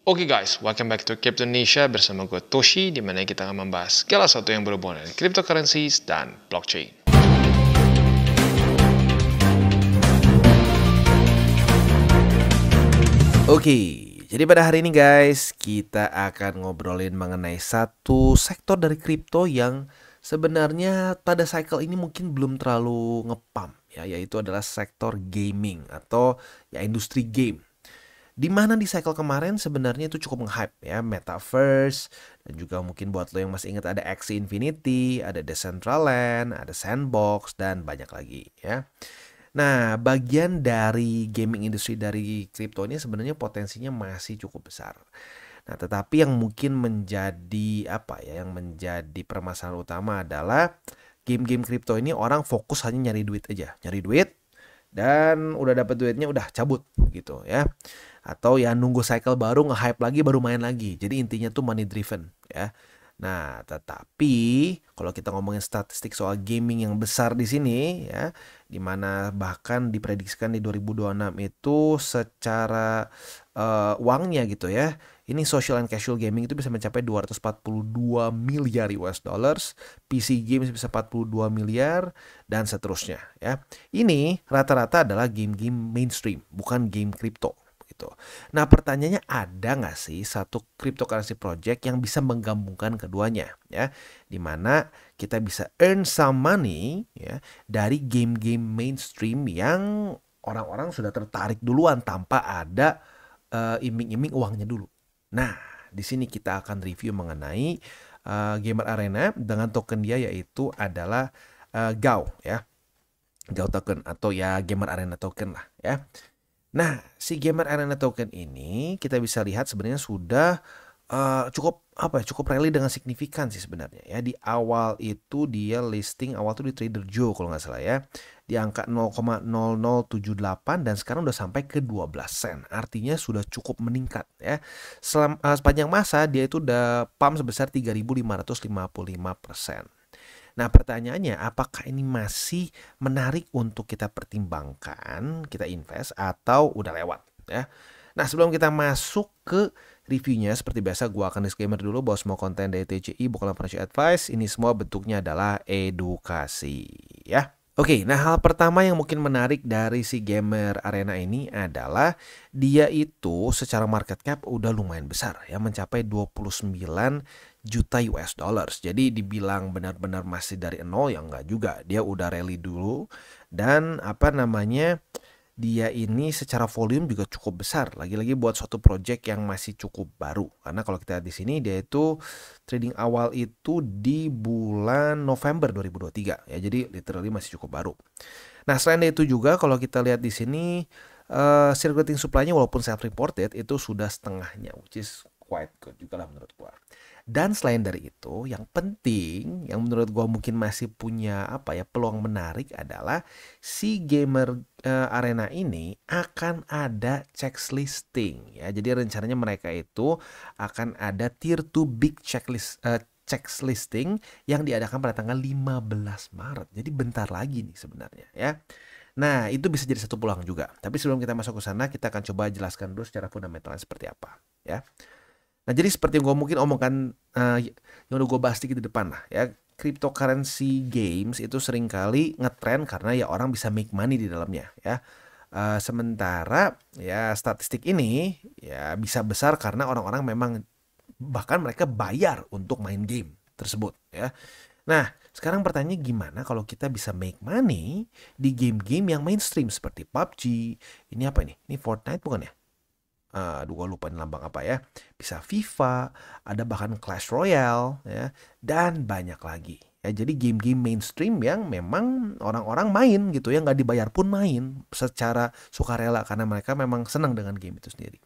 Oke guys, welcome back to Crypto Indonesia bersama gue Toshi, di mana kita akan membahas segala sesuatu yang berhubungan dengan cryptocurrencies dan blockchain. Oke, jadi pada hari ini guys, kita akan ngobrolin mengenai satu sektor dari kripto yang sebenarnya pada cycle ini mungkin belum terlalu ngepam ya, yaitu adalah sektor gaming atau ya industri game. Di mana di cycle kemarin sebenarnya itu cukup nge-hype ya, Metaverse, dan juga mungkin buat lo yang masih ingat ada Axie Infinity, ada Decentraland, ada Sandbox, dan banyak lagi ya. Nah, bagian dari gaming industri dari kripto ini sebenarnya potensinya masih cukup besar. Nah, tetapi yang mungkin menjadi yang menjadi permasalahan utama adalah game-game kripto ini orang fokus hanya nyari duit aja, nyari duit dan udah dapat duitnya udah cabut gitu ya. Atau ya nunggu cycle baru nge-hype lagi baru main lagi. Jadi intinya tuh money driven ya. Nah, tetapi kalau kita ngomongin statistik soal gaming yang besar di sini ya, di mana bahkan diprediksikan di 2026 itu secara uangnya gitu ya. Ini social and casual gaming itu bisa mencapai 242 miliar US dollars, PC games bisa 42 miliar dan seterusnya ya. Ini rata-rata adalah game-game mainstream, bukan game kripto gitu. Nah, pertanyaannya ada nggak sih satu cryptocurrency project yang bisa menggabungkan keduanya ya, dimana kita bisa earn some money ya dari game-game mainstream yang orang-orang sudah tertarik duluan tanpa ada iming-iming uangnya dulu. Nah, di sini kita akan review mengenai Gamer Arena dengan token dia yaitu adalah GAU ya, GAU token atau ya Gamer Arena token lah ya. Nah, si Gamer Arena token ini kita bisa lihat sebenarnya sudah cukup rally dengan signifikan sih sebenarnya ya. Di awal itu dia listing awal tuh di Trader Joe kalau nggak salah ya, di angka 0,0078 dan sekarang udah sampai ke 12 sen. Artinya sudah cukup meningkat ya. Sepanjang masa dia itu udah pump sebesar 3.555%. Nah, pertanyaannya apakah ini masih menarik untuk kita pertimbangkan, kita invest atau udah lewat ya. Nah, sebelum kita masuk ke reviewnya, seperti biasa gue akan disclaimer dulu bahwa semua konten dari TCI bukanlah financial advice. Ini semua bentuknya adalah edukasi ya. Oke, nah hal pertama yang mungkin menarik dari si Gamer Arena ini adalah dia itu secara market cap udah lumayan besar ya, mencapai 29 juta US dollars. Jadi dibilang benar-benar masih dari nol ya enggak juga. Dia udah rally dulu dan dia ini secara volume juga cukup besar. Lagi-lagi buat suatu project yang masih cukup baru. Karena kalau kita lihat di sini dia itu trading awal itu di bulan November 2023 ya. Jadi literally masih cukup baru. Nah, selain itu juga kalau kita lihat di sini circulating supply-nya walaupun self reported itu sudah setengahnya, which is quite good juga lah menurut gua. Dan selain dari itu, yang penting, yang menurut gua mungkin masih punya peluang menarik adalah si Gamer Arena ini akan ada checks listing ya. Jadi rencananya mereka itu akan ada tier 2 big checks listing yang diadakan pada tanggal 15 Maret. Jadi bentar lagi nih sebenarnya ya. Nah, itu bisa jadi satu peluang juga. Tapi sebelum kita masuk ke sana, kita akan coba jelaskan dulu secara fundamentalnya seperti apa ya. Nah, jadi seperti yang gue mungkin omongkan yang udah gue bahas di depan lah ya, cryptocurrency games itu seringkali ngetrend karena ya orang bisa make money di dalamnya ya. Sementara ya statistik ini ya bisa besar karena orang-orang memang bahkan mereka bayar untuk main game tersebut ya. Nah, sekarang pertanyaannya gimana kalau kita bisa make money di game-game yang mainstream seperti PUBG, ini apa ini? Ini Fortnite bukan ya? Aduh, gue lupa lambang apa ya. Bisa FIFA, ada bahkan Clash Royale ya, dan banyak lagi. Ya, jadi game-game mainstream yang memang orang-orang main gitu ya, nggak dibayar pun main secara sukarela karena mereka memang senang dengan game itu sendiri.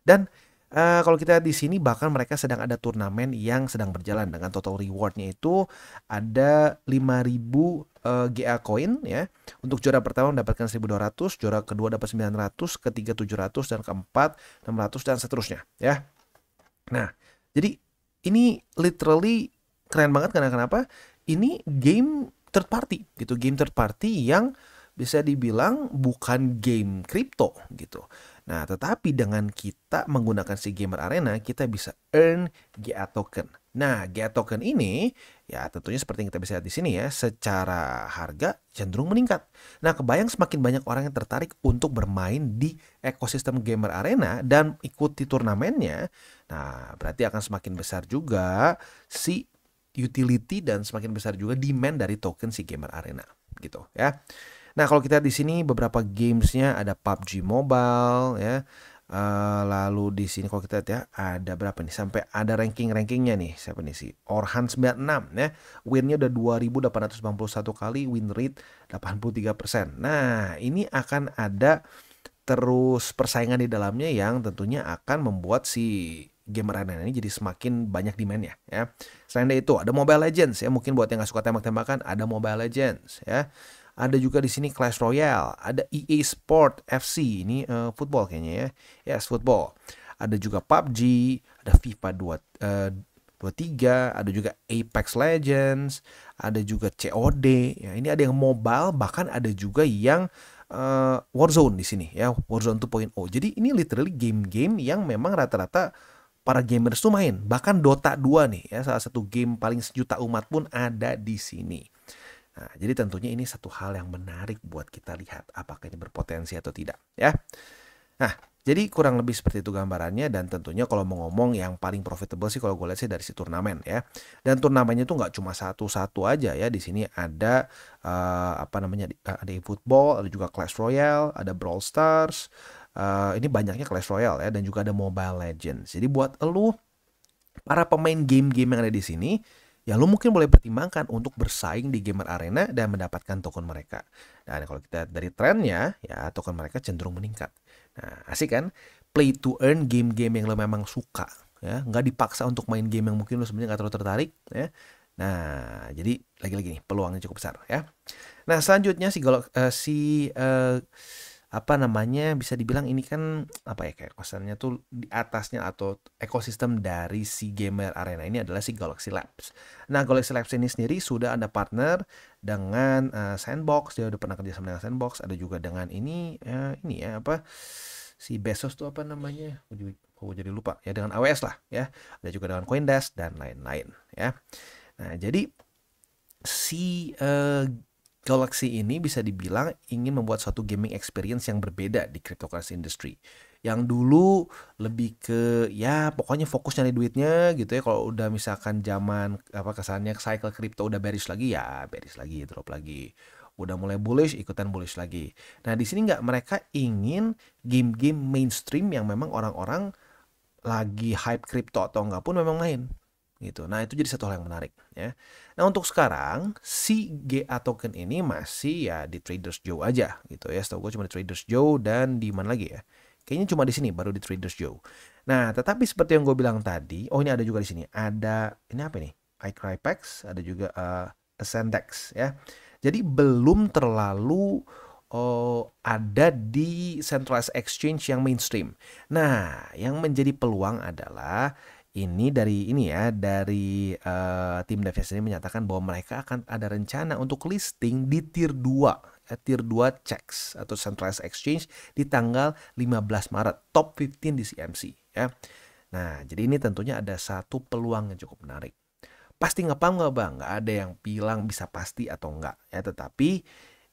Dan kalau kita di sini bahkan mereka sedang ada turnamen yang sedang berjalan dengan total rewardnya itu ada 5.000 GA coin ya. Untuk juara pertama mendapatkan 1.200, juara kedua dapat 900, ketiga 700 dan keempat 600 dan seterusnya ya. Nah, jadi ini literally keren banget karena kenapa? Ini game third party gitu, game third party yang bisa dibilang bukan game kripto gitu. Nah, tetapi dengan kita menggunakan si Gamer Arena, kita bisa earn GA token. Nah, GA token ini ya tentunya seperti yang kita bisa lihat di sini ya, secara harga cenderung meningkat. Nah, kebayang semakin banyak orang yang tertarik untuk bermain di ekosistem Gamer Arena dan ikuti turnamennya. Nah, berarti akan semakin besar juga si utility dan semakin besar juga demand dari token si Gamer Arena gitu ya. Nah, kalau kita di sini beberapa gamesnya ada PUBG Mobile ya. Lalu di sini kalau kita lihat ya ada berapa nih sampai ada ranking-rankingnya nih. Siapa nih sih? Orhan 96 ya. Win-nya udah 2891 kali, win rate 83%. Nah, ini akan ada terus persaingan di dalamnya yang tentunya akan membuat si Gamer Arena ini jadi semakin banyak demand-nya ya. Selain dari itu ada Mobile Legends ya, mungkin buat yang nggak suka tembak-tembakan ada Mobile Legends ya. Ada juga di sini Clash Royale, ada EA Sport FC, ini football kayaknya ya. Yes, football. Ada juga PUBG, ada FIFA 23, ada juga Apex Legends, ada juga COD. Ya, ini ada yang mobile, bahkan ada juga yang Warzone di sini ya, Warzone 2.0. Jadi ini literally game-game yang memang rata-rata para gamers tuh main. Bahkan Dota 2 nih ya, salah satu game paling sejuta umat pun ada di sini. Nah, jadi tentunya ini satu hal yang menarik buat kita lihat apakah ini berpotensi atau tidak ya. Nah, jadi kurang lebih seperti itu gambarannya dan tentunya kalau mau ngomong yang paling profitable sih kalau gue lihat sih dari si turnamen ya. Dan turnamennya tuh nggak cuma satu-satu aja ya. Di sini ada ada eFootball, ada juga Clash Royale, ada Brawl Stars. Ini banyaknya Clash Royale ya dan juga ada Mobile Legends. Jadi buat elu para pemain game-game yang ada di sini ya lu mungkin boleh pertimbangkan untuk bersaing di Gamer Arena dan mendapatkan token mereka. Dan kalau kita dari trennya, ya token mereka cenderung meningkat. Nah, asik kan? Play to earn game-game yang lo memang suka. Ya, nggak dipaksa untuk main game yang mungkin lo sebenarnya nggak terlalu tertarik. Ya. Nah, jadi lagi-lagi nih peluangnya cukup besar ya. Nah, selanjutnya bisa dibilang ini kan apa ya kayak kosannya tuh di atasnya atau ekosistem dari si Gamer Arena ini adalah si Galaxy Labs. Nah, Galaxy Labs ini sendiri sudah ada partner dengan Sandbox, dia udah pernah kerja sama dengan Sandbox, ada juga dengan ini ya apa si Bezos tuh apa namanya? Aku jadi lupa ya, dengan AWS lah ya. Ada juga dengan CoinDesk dan lain-lain ya. Nah, jadi si Galaxy ini bisa dibilang ingin membuat suatu gaming experience yang berbeda di cryptocurrency industry. Yang dulu lebih ke ya pokoknya fokus nyari duitnya gitu ya. Kalau udah misalkan zaman kesannya cycle crypto udah bearish lagi ya bearish lagi, drop lagi. Udah mulai bullish, ikutan bullish lagi. Nah, di sini nggak, mereka ingin game-game mainstream yang memang orang-orang lagi hype crypto atau enggak pun memang main gitu. Nah, itu jadi satu hal yang menarik ya. Nah, untuk sekarang si GA token ini masih ya di Traders Joe aja gitu ya. Setahu gue cuma di Traders Joe dan di mana lagi ya? Kayaknya cuma di sini baru di Traders Joe. Nah, tetapi seperti yang gue bilang tadi, oh ini ada juga di sini. Ada ini apa nih? iCrypex, ada juga Ascendex ya. Jadi belum terlalu ada di centralized exchange yang mainstream. Nah, yang menjadi peluang adalah dari tim devnya sendiri menyatakan bahwa mereka akan ada rencana untuk listing di tier 2 tier 2 CEX atau centralized exchange di tanggal 15 Maret, top 15 di CMC ya. Nah, jadi ini tentunya ada satu peluang yang cukup menarik. Pasti ngepam nggak bang? Nggak ada yang bilang bisa pasti atau enggak ya, tetapi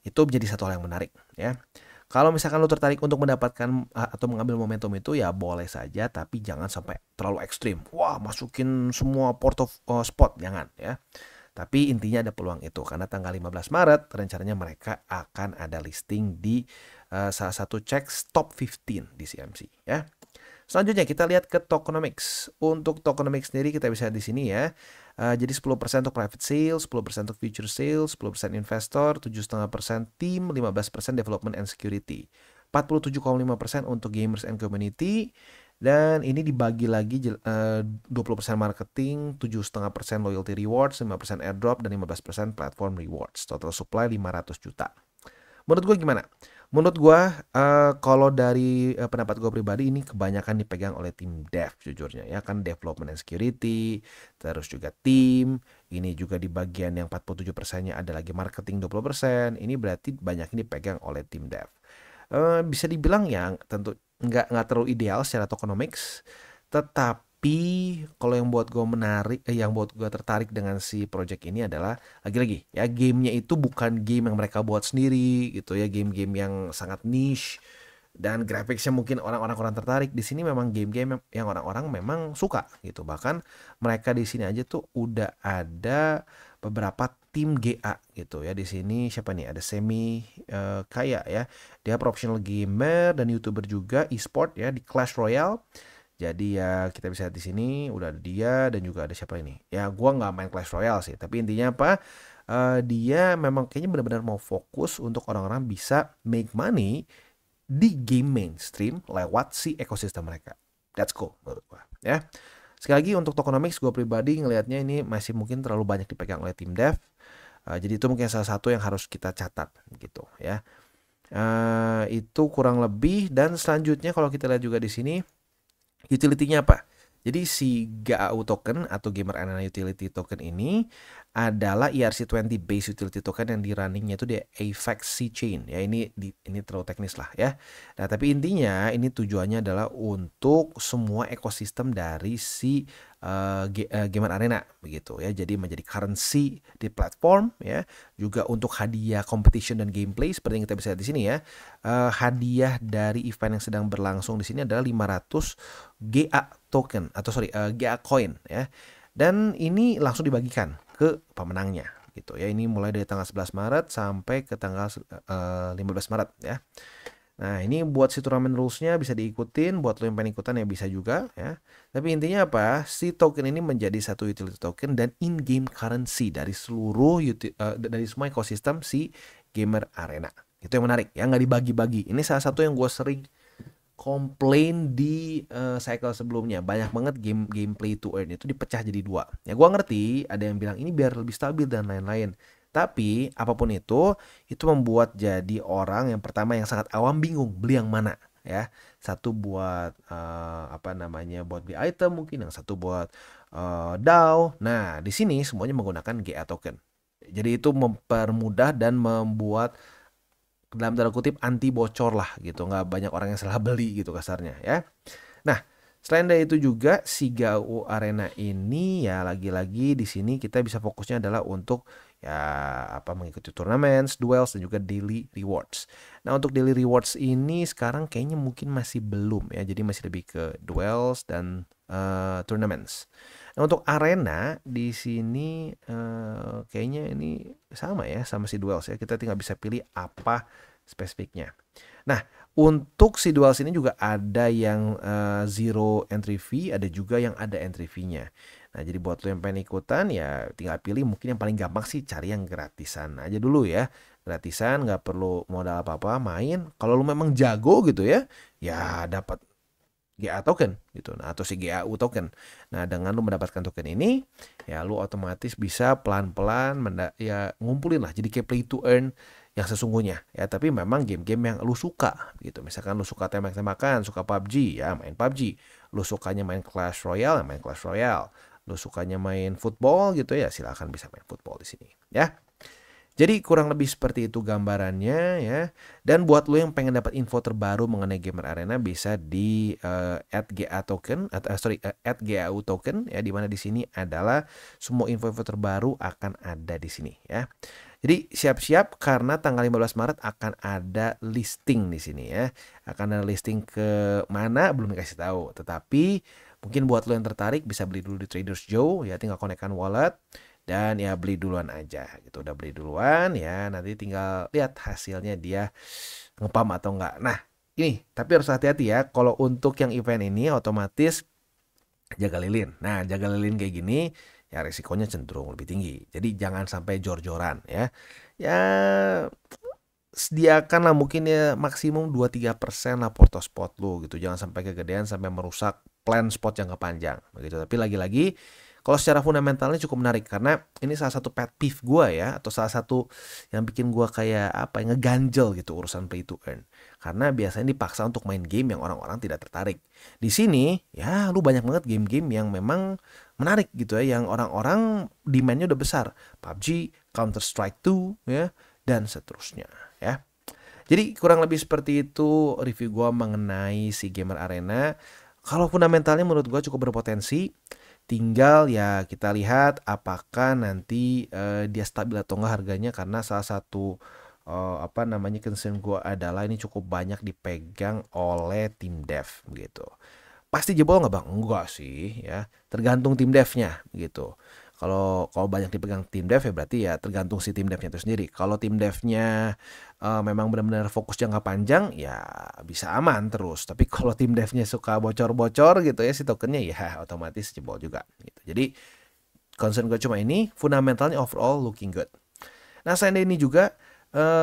itu menjadi satu hal yang menarik ya. Kalau misalkan lo tertarik untuk mendapatkan atau mengambil momentum itu ya boleh saja, tapi jangan sampai terlalu ekstrim. Wah, masukin semua spot, jangan ya. Tapi intinya ada peluang itu karena tanggal 15 Maret rencananya mereka akan ada listing di salah satu CEX top 15 di CMC ya. Selanjutnya kita lihat ke tokenomics. Untuk tokenomics sendiri kita bisa di sini ya. Jadi 10% untuk private sales, 10% untuk future sales, 10% investor, 7,5% team, 15% development and security. 47,5% untuk gamers and community. Dan ini dibagi lagi 20% marketing, 7,5% loyalty rewards, 5% airdrop, dan 15% platform rewards. Total supply 500 juta. Menurut gue gimana? Menurut gue kalau dari pendapat gue pribadi ini kebanyakan dipegang oleh tim dev jujurnya ya kan, development and security, terus juga tim, ini juga di bagian yang 47%-nya ada lagi marketing 20%, ini berarti banyak ini dipegang oleh tim dev. Bisa dibilang yang tentu nggak terlalu ideal secara tokenomics, tetapi kalau yang buat gue menarik, yang buat gue tertarik dengan si project ini adalah lagi-lagi ya gamenya itu bukan game yang mereka buat sendiri gitu ya, game-game yang sangat niche dan grafisnya mungkin orang-orang kurang tertarik. Di sini memang game-game yang orang-orang memang suka gitu. Bahkan mereka di sini aja tuh udah ada beberapa tim GA gitu ya. Di sini siapa nih? Ada Semi Kaya ya. Dia professional gamer dan YouTuber juga e-sport ya di Clash Royale. Jadi ya kita bisa lihat di sini udah ada dia dan juga ada siapa ini. Ya gua nggak main Clash Royale sih, tapi intinya apa? Dia memang kayaknya benar-benar mau fokus untuk orang-orang bisa make money di game mainstream lewat si ekosistem mereka. That's cool menurut gua ya. Sekali lagi untuk tokenomics gue pribadi ngelihatnya ini masih mungkin terlalu banyak dipegang oleh tim dev. Jadi itu mungkin salah satu yang harus kita catat gitu ya. Itu kurang lebih, dan selanjutnya kalau kita lihat juga di sini utility-nya apa? Jadi si GAU token atau Gamer Arena Utility Token ini adalah ERC20 base utility token yang di runningnya itu di AVAX C-Chain. Ya ini terlalu teknis lah ya. Nah tapi intinya ini tujuannya adalah untuk semua ekosistem dari si Gamer Arena begitu ya. Jadi menjadi currency di platform ya. Juga untuk hadiah competition dan gameplay seperti yang kita bisa lihat di sini ya. Hadiah dari event yang sedang berlangsung di sini adalah 500 GA token atau GA coin ya. Dan ini langsung dibagikan ke pemenangnya gitu ya. Ini mulai dari tanggal 11 Maret sampai ke tanggal 15 Maret ya. Nah, ini buat si turnamen rules-nya bisa diikutin, buat lo yang pengen ikutan ya bisa juga ya. Tapi intinya apa? Si token ini menjadi satu utility token dan in-game currency dari dari semua ekosistem si Gamer Arena. Itu yang menarik ya, nggak dibagi-bagi. Ini salah satu yang gue sering komplain di cycle sebelumnya. Banyak banget game play to earn itu dipecah jadi dua. Ya gua ngerti ada yang bilang ini biar lebih stabil dan lain-lain. Tapi apapun itu membuat jadi orang yang pertama yang sangat awam bingung beli yang mana ya. Satu buat buat beli item mungkin, yang satu buat DAO. Nah, di sini semuanya menggunakan GA token. Jadi itu mempermudah dan membuat dalam tanda kutip anti bocor lah gitu, nggak banyak orang yang salah beli gitu kasarnya ya. Nah selain dari itu juga si GAU Arena ini ya lagi-lagi di sini kita bisa fokusnya adalah untuk ya mengikuti turnamen, duels dan juga daily rewards. Nah untuk daily rewards ini sekarang kayaknya mungkin masih belum ya, jadi masih lebih ke duels dan tournaments. Nah untuk arena di sini kayaknya ini sama ya sama si duels ya. Kita tinggal bisa pilih apa spesifiknya. Nah untuk si duels ini juga ada yang zero entry fee, ada juga yang ada entry fee-nya. Nah jadi buat lo yang pengen ikutan ya tinggal pilih, mungkin yang paling gampang sih cari yang gratisan aja dulu ya. Gratisan, nggak perlu modal apa-apa, main. Kalau lo memang jago gitu ya dapat GA token gitu, nah atau si GAU token. Nah dengan lu mendapatkan token ini ya lu otomatis bisa pelan-pelan ngumpulin lah, jadi kayak play to earn yang sesungguhnya ya. Tapi memang game-game yang lu suka gitu, misalkan lu suka tembak-tembakan, suka PUBG ya main PUBG, lu sukanya main Clash Royale ya main Clash Royale, lu sukanya main football gitu ya silakan bisa main football di sini ya. Jadi kurang lebih seperti itu gambarannya ya. Dan buat lo yang pengen dapat info terbaru mengenai Gamer Arena bisa di @GA token @GAU token ya, di mana di sini adalah semua info-info terbaru akan ada di sini ya. Jadi siap-siap karena tanggal 15 Maret akan ada listing di sini ya. Akan ada listing ke mana belum dikasih tahu, tetapi mungkin buat lo yang tertarik bisa beli dulu di Traders Joe ya, tinggal konekkan wallet. Dan ya beli duluan aja gitu, udah beli duluan ya nanti tinggal lihat hasilnya dia ngepam atau enggak. Nah ini tapi harus hati-hati ya, kalau untuk yang event ini otomatis jaga lilin. Nah jaga lilin kayak gini ya risikonya cenderung lebih tinggi, jadi jangan sampai jor-joran ya. Ya sediakan lah mungkin ya maksimum 2-3% lah porto spot lu gitu, jangan sampai kegedean sampai merusak plan spot jangka panjang begitu. Tapi lagi-lagi kalau secara fundamentalnya cukup menarik karena ini salah satu pet peeve gue ya, atau salah satu yang bikin gue kayak ngeganjel gitu urusan play to earn. Karena biasanya dipaksa untuk main game yang orang-orang tidak tertarik. Di sini ya lu banyak banget game-game yang memang menarik gitu ya, yang orang-orang demand-nya udah besar. PUBG, Counter Strike 2 ya, dan seterusnya ya. Jadi kurang lebih seperti itu review gue mengenai si Gamer Arena. Kalau fundamentalnya menurut gue cukup berpotensi. Tinggal ya kita lihat apakah nanti dia stabil atau enggak harganya, karena salah satu concern gue adalah ini cukup banyak dipegang oleh tim dev gitu. Pasti jebol nggak bang? Enggak sih ya, tergantung tim devnya gitu. Kalau banyak dipegang tim dev ya berarti ya tergantung si tim devnya itu sendiri. Kalau tim devnya memang benar-benar fokus jangka panjang ya bisa aman terus. Tapi kalau tim devnya suka bocor-bocor gitu ya si tokennya ya otomatis jebol juga gitu. Jadi concern gue cuma ini, fundamentalnya overall looking good. Nah selain ini juga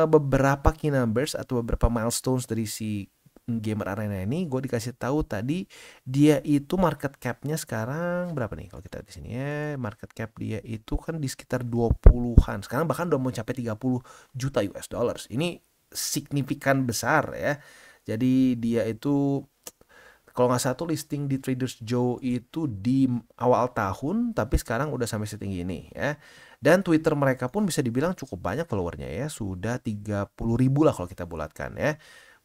beberapa key numbers atau beberapa milestones dari si Gamer Arena ini gue dikasih tahu tadi dia itu market cap-nya sekarang berapa nih kalau kita lihat di sini ya, market cap dia itu kan di sekitar 20-an. Sekarang bahkan udah mencapai 30 juta US dollars. Ini signifikan besar ya. Jadi dia itu kalau nggak salah listing di Traders Joe itu di awal tahun, tapi sekarang udah sampai setinggi ini ya. Dan Twitter mereka pun bisa dibilang cukup banyak followernya ya, sudah 30.000 lah kalau kita bulatkan ya.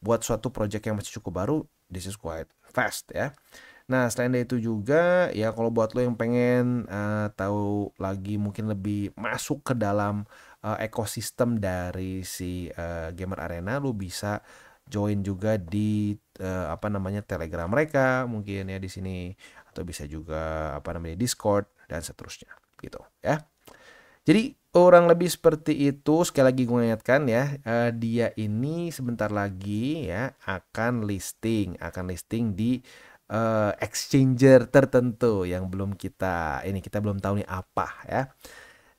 Buat suatu project yang masih cukup baru, this is quite fast ya. Nah selain dari itu juga ya kalau buat lo yang pengen tahu lagi mungkin lebih masuk ke dalam ekosistem dari si Gamer Arena, lo bisa join juga di Telegram mereka mungkin ya di sini, atau bisa juga Discord dan seterusnya gitu ya. Jadi orang lebih seperti itu. Sekali lagi gue ingatkan ya, dia ini sebentar lagi ya akan listing di exchanger tertentu yang kita belum tahu nih apa ya.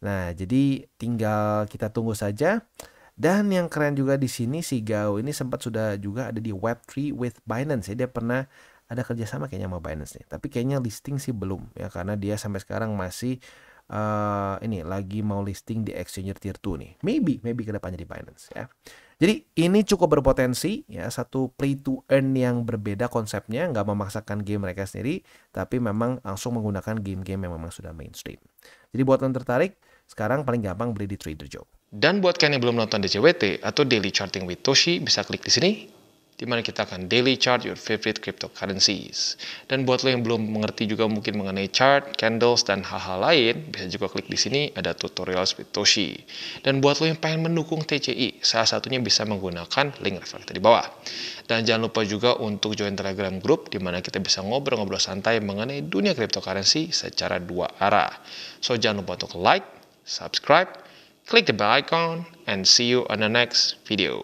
Nah, jadi tinggal kita tunggu saja. Dan yang keren juga di sini si Gao ini sempat sudah juga ada di Web3 with Binance ya. Dia pernah ada kerjasama kayaknya sama Binance nih. Tapi kayaknya listing sih belum ya, karena dia sampai sekarang masih ini lagi mau listing di exchanger tier 2 nih. Maybe kedepannya di Binance ya. Jadi ini cukup berpotensi ya, satu play to earn yang berbeda konsepnya, nggak memaksakan game mereka sendiri, tapi memang langsung menggunakan game-game yang memang sudah mainstream. Jadi buat yang tertarik, sekarang paling gampang beli di Trader Joe. Dan buat kalian yang belum nonton DCWT atau Daily Charting with Toshi, bisa klik di sini, di mana kita akan daily chart your favorite cryptocurrencies. Dan buat lo yang belum mengerti juga mungkin mengenai chart, candles, dan hal-hal lain, bisa juga klik di sini ada tutorials with Toshi. Dan buat lo yang pengen mendukung TCI, salah satunya bisa menggunakan link reflektor di bawah. Dan jangan lupa juga untuk join Telegram group, di mana kita bisa ngobrol-ngobrol santai mengenai dunia cryptocurrency secara dua arah. So jangan lupa untuk like, subscribe, click the bell icon, and see you on the next video.